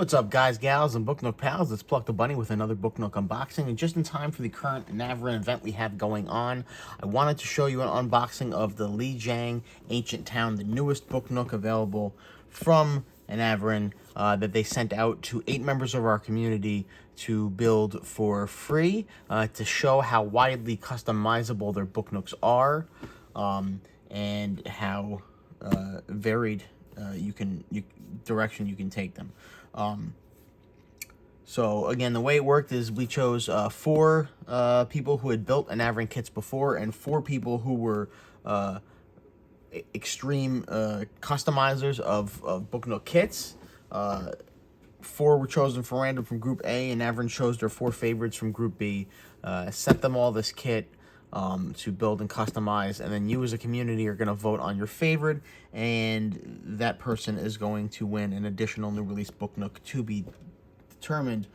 What's up, guys, gals, and Book Nook Pals? It's Pluck the Bunny with another Book Nook unboxing, and just in time for the current Anavrin event we have going on, I wanted to show you an unboxing of the Lijiang Ancient Town, the newest Book Nook available from Anavrin that they sent out to 8 members of our community to build for free to show how widely customizable their Book Nooks are and how varied direction you can take them. So again, the way it worked is we chose 4 people who had built Anavrin kits before and 4 people who were extreme customizers of Book Nook kits. 4 were chosen for random from Group A, and Anavrin chose their 4 favorites from Group B, sent them all this kit to build and customize, and then you as a community are going to vote on your favorite, and that person is going to win an additional new release Book Nook to be determined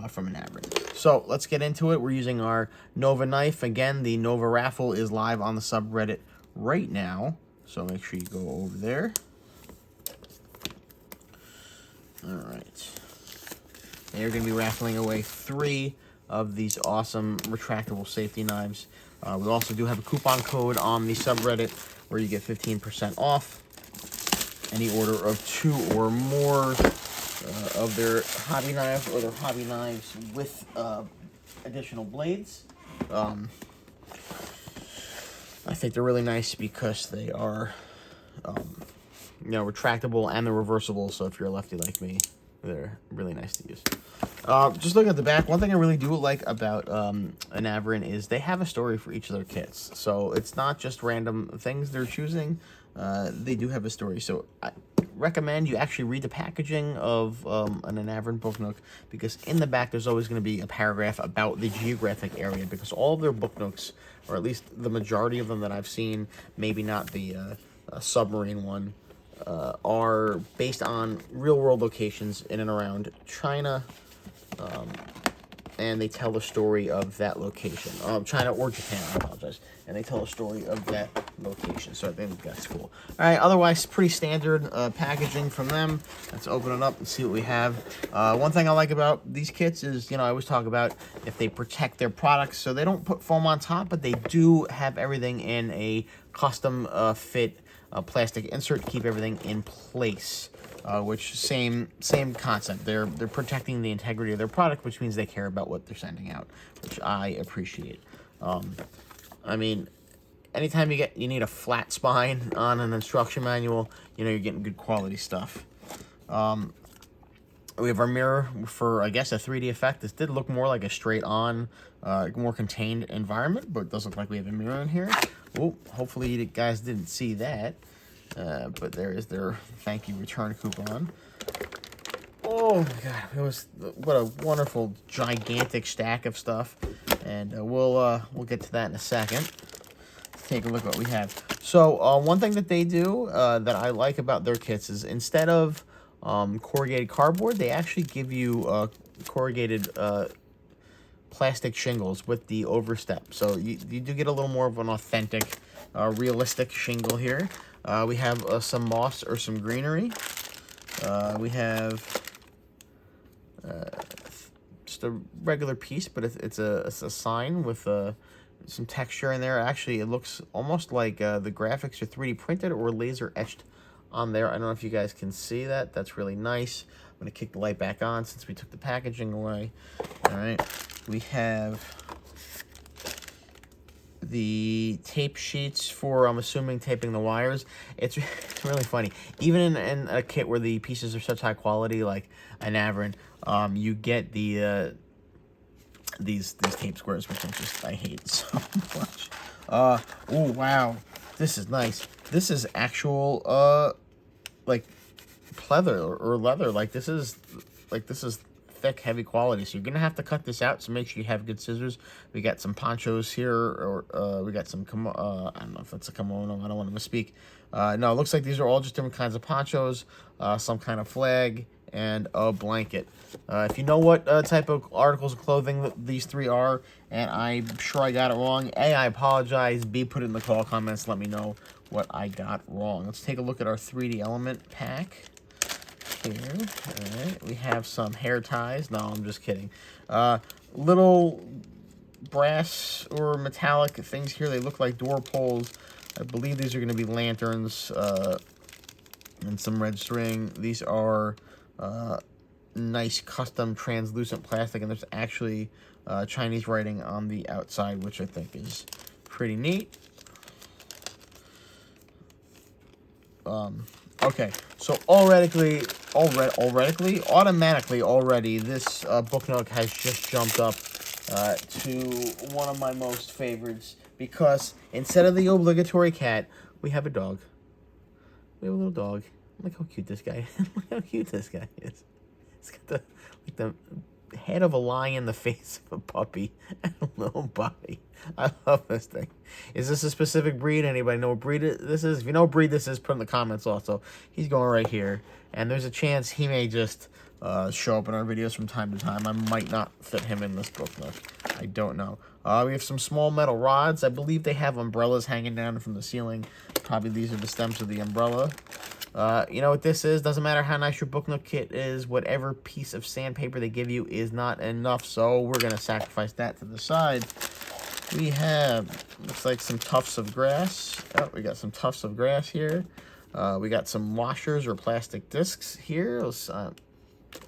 from Anavrin. So let's get into it. We're using our Nova knife. Again, the Nova raffle is live on the subreddit right now, so make sure you go over there. Alright. And you're going to be raffling away 3 of these awesome retractable safety knives. We also do have a coupon code on the subreddit where you get 15% off any order of 2 or more of their hobby knives or their hobby knives with additional blades. I think they're really nice because they are retractable and they're reversible, so if you're a lefty like me, they're really nice to use. Just looking at the back, one thing I really do like about Anavrin is they have a story for each of their kits. So it's not just random things they're choosing. They do have a story. So I recommend you actually read the packaging of an Anavrin Book Nook, because in the back there's always going to be a paragraph about the geographic area, because all of their Book Nooks, or at least the majority of them that I've seen, maybe not the submarine one, are based on real-world locations in and around China, and they tell the story of that location. China or Japan, I apologize. And they tell a story of that location, so I think that's cool. Alright, otherwise, pretty standard packaging from them. Let's open it up and see what we have. One thing I like about these kits is, I always talk about if they protect their products, so they don't put foam on top, but they do have everything in a custom fit plastic insert to keep everything in place. Which same concept. They're protecting the integrity of their product, which means they care about what they're sending out, which I appreciate. I mean, anytime you need a flat spine on an instruction manual, you're getting good quality stuff. We have our mirror for, I guess, a 3D effect. This did look more like a straight-on, more contained environment, but it does look like we have a mirror in here. Oh, hopefully you guys didn't see that. But there is their thank you return coupon. Oh my god, what a wonderful gigantic stack of stuff, and we'll get to that in a second. Let's take a look at what we have. So one thing that they do that I like about their kits is instead of corrugated cardboard, they actually give you corrugated plastic shingles with the overstep, so you do get a little more of an authentic, realistic shingle here. We have some moss or some greenery. We have just a regular piece, but it's a sign with some texture in there. Actually, it looks almost like the graphics are 3D printed or laser etched on there. I don't know if you guys can see that. That's really nice. I'm going to kick the light back on since we took the packaging away. All right. We have the tape sheets for, I'm assuming, taping the wires. It's really funny. Even in a kit where the pieces are such high quality, like Anavrin, you get the these tape squares, which I hate so much. Oh wow, this is nice. This is actual like pleather or leather. Like this is thick, heavy quality, so you're gonna have to cut this out, so make sure you have good scissors. We got some ponchos here, or we got some I don't know if that's a kimono, I don't want to misspeak. No, it looks like these are all just different kinds of ponchos, some kind of flag, and a blanket. If you know what type of articles of clothing these 3 are, and I'm sure I got it wrong, A, I apologize, B, put it in the call comments, let me know what I got wrong. Let's take a look at our 3D element pack. here. All right, we have some hair ties. No, I'm just kidding. Little brass or metallic things here. They look like door pulls. I believe these are going to be lanterns and some red string. These are nice custom translucent plastic, and there's actually Chinese writing on the outside, which I think is pretty neat. Okay, so automatically, this Book Nook has just jumped up to one of my most favorites, because instead of the obligatory cat, we have a dog. We have a little dog. Look how cute this guy is. Look how cute this guy is. He's got the head of a lion, the face of a puppy, and a little body. I love this thing. Is this a specific breed? Anybody know what breed this is? If you know what breed this is, put in the comments also. He's going right here, and there's a chance he may just show up in our videos from time to time. I might not fit him in this Book Nook. I don't know. We have some small metal rods. I believe they have umbrellas hanging down from the ceiling. Probably these are the stems of the umbrella. You know what this is? Doesn't matter how nice your Book Nook kit is, whatever piece of sandpaper they give you is not enough, so we're going to sacrifice that to the side. We have, looks like some tufts of grass. Oh, we got some tufts of grass here. We got some washers or plastic discs here. Let's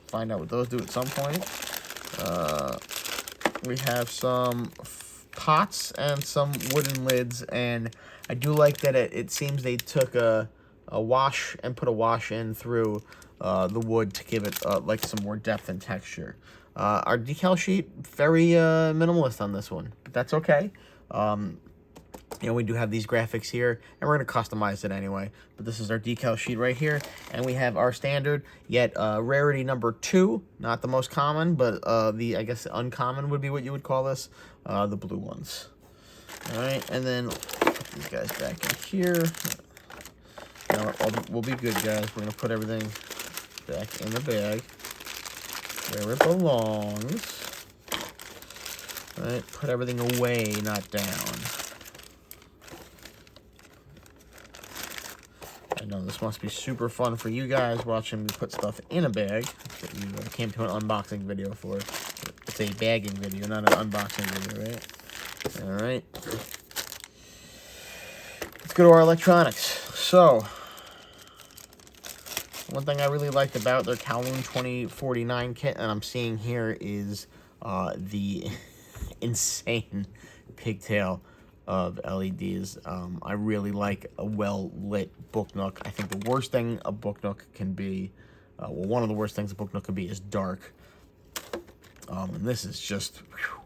find out what those do at some point. We have some pots and some wooden lids, and I do like that it seems they took a wash and put a wash in through the wood to give it like some more depth and texture. Our decal sheet, very minimalist on this one, but that's okay. You know, we do have these graphics here, and we're going to customize it anyway. But this is our decal sheet right here, and we have our standard, yet rarity number 2, not the most common, but I guess uncommon would be what you would call this, the blue ones. All right, and then put these guys back in here. Now we'll be good, guys. We're going to put everything back in the bag where it belongs. All right, put everything away, not down. I know this must be super fun for you guys watching me put stuff in a bag that you came to an unboxing video for. It's a bagging video, not an unboxing video, right? All right. Let's go to our electronics. So, one thing I really liked about their Kowloon 2049 kit, and I'm seeing here, is the insane pigtail of LEDs. I really like a well-lit Book Nook. I think the worst thing a Book Nook can be, well, one of the worst things a Book Nook can be is dark. And this is just, whew.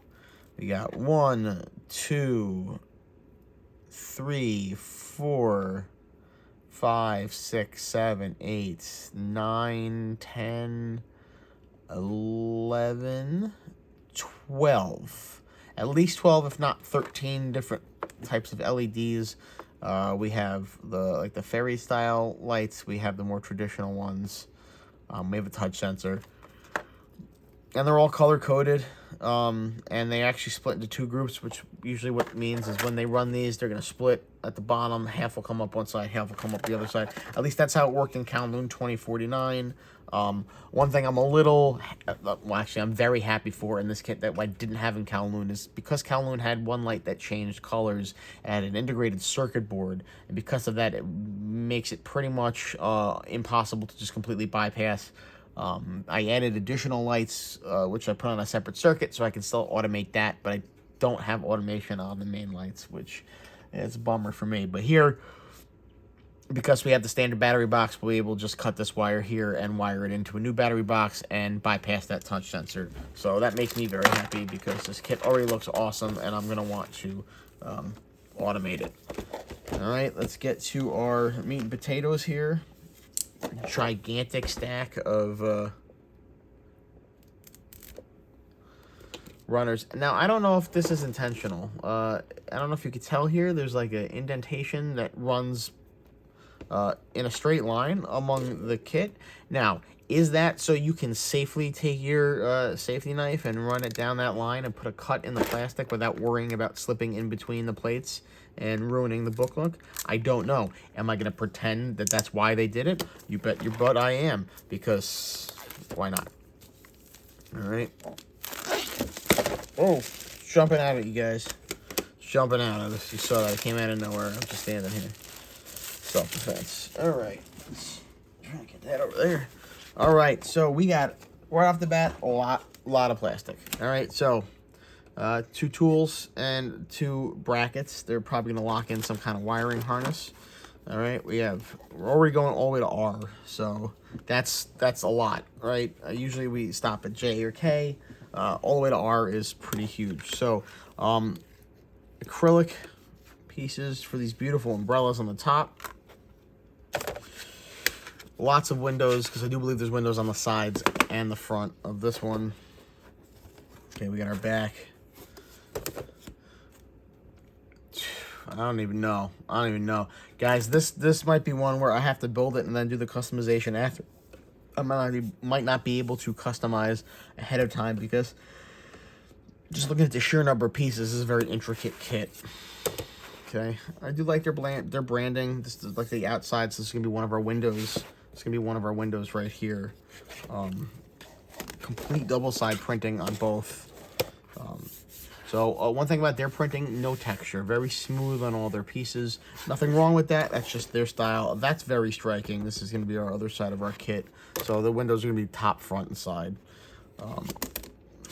We got 1, 2, 3, 4, 5, 6, 7, 8, 9, 10, 11, 12. At least 12, if not 13 different types of LEDs. We have the fairy style lights. We have the more traditional ones. We have a touch sensor. And they're all color coded. And they actually split into 2 groups, which usually what means is when they run these, they're going to split at the bottom. Half will come up one side, half will come up the other side. At least that's how it worked in Kowloon 2049. One thing I'm a little, well, actually, I'm very happy for in this kit that I didn't have in Kowloon is because Kowloon had one light that changed colors and an integrated circuit board. And because of that, it makes it pretty much impossible to just completely bypass. I added additional lights, which I put on a separate circuit, so I can still automate that, but I don't have automation on the main lights, which is a bummer for me. But here, because we have the standard battery box, we'll be able to just cut this wire here and wire it into a new battery box and bypass that touch sensor. So that makes me very happy because this kit already looks awesome, and I'm going to want to automate it. All right, let's get to our meat and potatoes here. Gigantic stack of runners. Now, I don't know if this is intentional. I don't know if you could tell here. There's like an indentation that runs in a straight line among the kit. Now, is that so you can safely take your safety knife and run it down that line and put a cut in the plastic without worrying about slipping in between the plates and ruining the book look? I don't know. Am I going to pretend that that's why they did it? You bet your butt I am, because why not? All right. Oh, jumping out at you guys. Jumping out of this. You saw that. I came out of nowhere. I'm just standing here. Self-defense. All right. Let's try to get that over there. All right. So we got, right off the bat, a lot of plastic. All right. So 2 tools and 2 brackets. They're probably going to lock in some kind of wiring harness. All right. We're already going all the way to R. So that's a lot, right? Usually we stop at J or K. All the way to R is pretty huge. So acrylic pieces for these beautiful umbrellas on the top. Lots of windows, because I do believe there's windows on the sides and the front of this one. Okay, we got our back. I don't even know. Guys, this might be one where I have to build it and then do the customization after. I might not be able to customize ahead of time, because just looking at the sheer number of pieces, this is a very intricate kit. Okay, I do like their branding. This is like the outside, so this is gonna be one of our windows. It's gonna be one of our windows right here. Complete double side printing on both. So one thing about their printing, no texture, very smooth on all their pieces. Nothing wrong with that. That's just their style. That's very striking. This is gonna be our other side of our kit. So the windows are gonna be top, front, and side.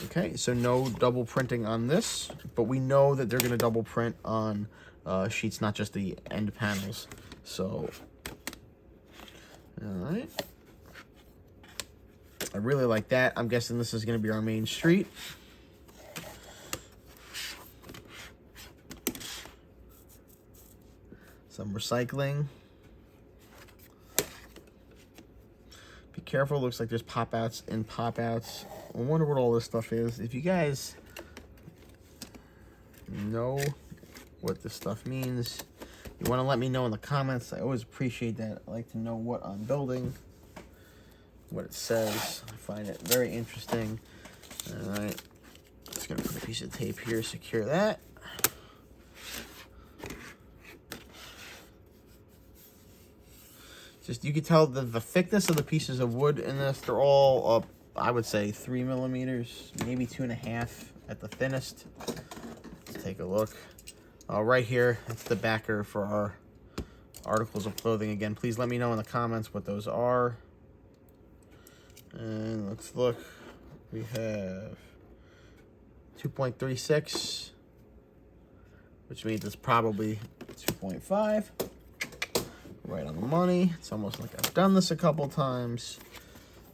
Okay, so no double printing on this, but we know that they're going to double print on sheets, not just the end panels. So, all right. I really like that. I'm guessing this is going to be our main street. Some recycling. Be careful, looks like there's pop-outs and pop-outs. I wonder what all this stuff is. If you guys know what this stuff means, you want to let me know in the comments. I always appreciate that. I like to know what I'm building, what it says. I find it very interesting. All right, just gonna put a piece of tape here, secure that. Just, you can tell the thickness of the pieces of wood in this. They're all up, I would say 3 millimeters, maybe 2.5 at the thinnest. Let's take a look. Right here, that's the backer for our articles of clothing. Again, please let me know in the comments what those are. And let's look. We have 2.36, which means it's probably 2.5. Right on the money. It's almost like I've done this a couple times.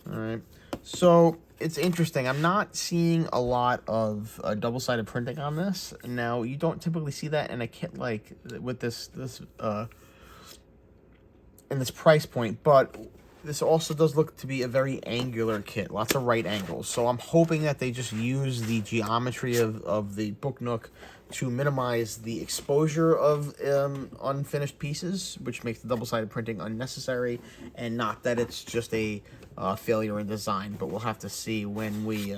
All right. So it's interesting. I'm not seeing a lot of double-sided printing on this. Now, you don't typically see that in a kit like with this in this price point, but this also does look to be a very angular kit. Lots of right angles. So I'm hoping that they just use the geometry of the Book Nook to minimize the exposure of unfinished pieces, which makes the double-sided printing unnecessary, and not that it's just a failure in design. But we'll have to see when we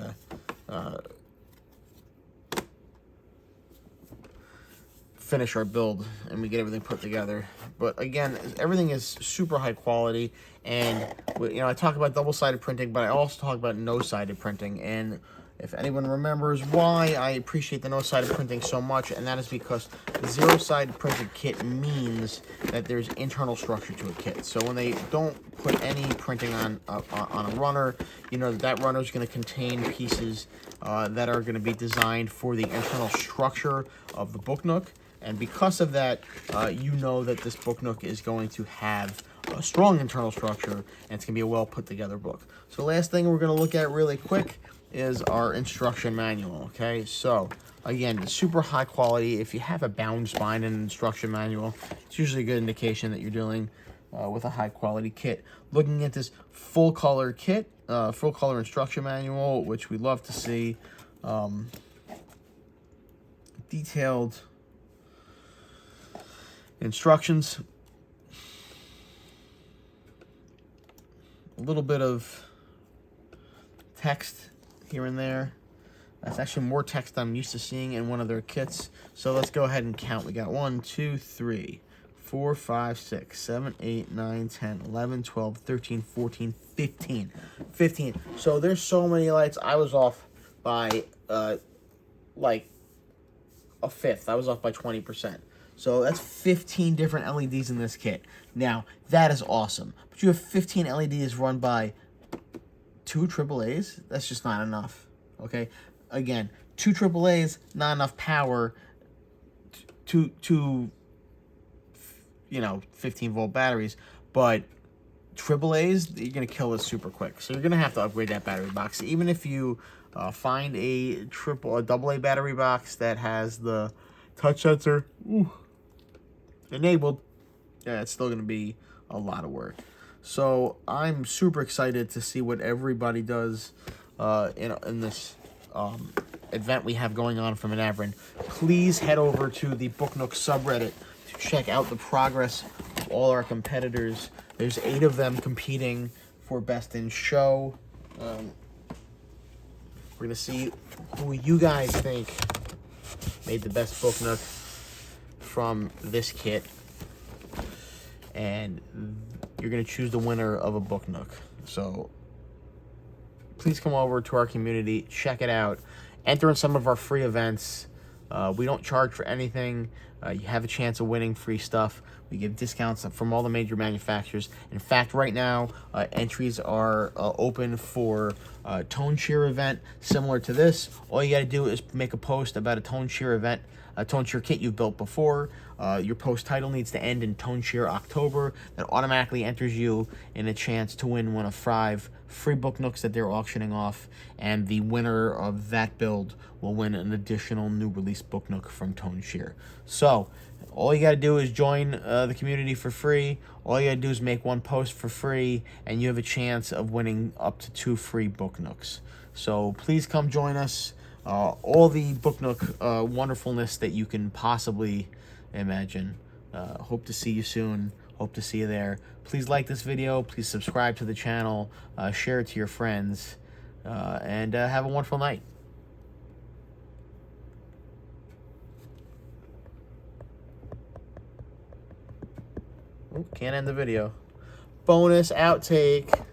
finish our build and we get everything put together. But again, everything is super high quality, and I talk about double-sided printing, but I also talk about no-sided printing. And if anyone remembers why I appreciate the no-sided printing so much, and that is because the zero-sided printed kit means that there's internal structure to a kit. So when they don't put any printing on a runner, you know that runner is going to contain pieces that are going to be designed for the internal structure of the Book Nook. And because of that, you know that this Book Nook is going to have a strong internal structure, and it's going to be a well put together book. So last thing we're going to look at really quick is our instruction manual. Okay, so again, super high quality. If you have a bound spine and instruction manual, it's usually a good indication that you're dealing with a high quality kit. Looking at this full color kit, full color instruction manual, which we love to see, detailed instructions, a little bit of text here and there. That's actually more text than I'm used to seeing in one of their kits. So let's go ahead and count. We got 1, 2, 3, 4, 5, 6, 7, 8, 9, 10, 11, 12, 13, 14, 15. 15. So there's so many lights. I was off by like a fifth. I was off by 20%. So that's 15 different LEDs in this kit. Now, that is awesome. But you have 15 LEDs run by 2 AAAs? That's just not enough. Okay? Again, 2 AAAs, not enough power to 15-volt batteries. But AAAs, you're going to kill this super quick. So you're going to have to upgrade that battery box. Even if you find a AA battery box that has the touch sensor enabled, yeah, it's still going to be a lot of work. So I'm super excited to see what everybody does in this event we have going on from Anavrin. Please head over to the Book Nook subreddit to check out the progress of all our competitors. There's 8 of them competing for Best in Show. We're going to see who you guys think made the best Book Nook from this kit. And you're going to choose the winner of a Book Nook. So please come over to our community, check it out, enter in some of our free events. We don't charge for anything. You have a chance of winning free stuff. We give discounts from all the major manufacturers. In fact, right now, entries are open for a Tone Cheer event similar to this. All you got to do is make a post about a Tone Cheer event, a Tone Cheer kit you've built before. Your post title needs to end in Tone Cheer October. That automatically enters you in a chance to win one of 5 free Book Nooks that they're auctioning off. And the winner of that build will win an additional new release Book Nook from Tone Cheer. So all you got to do is join the community for free. All you got to do is make one post for free, and you have a chance of winning up to 2 free Book Nooks. So please come join us. All the Book Nook wonderfulness that you can possibly imagine. Hope to see you soon. Hope to see you there. Please like this video. Please subscribe to the channel. Share it to your friends. And have a wonderful night. Can't end the video. Bonus outtake.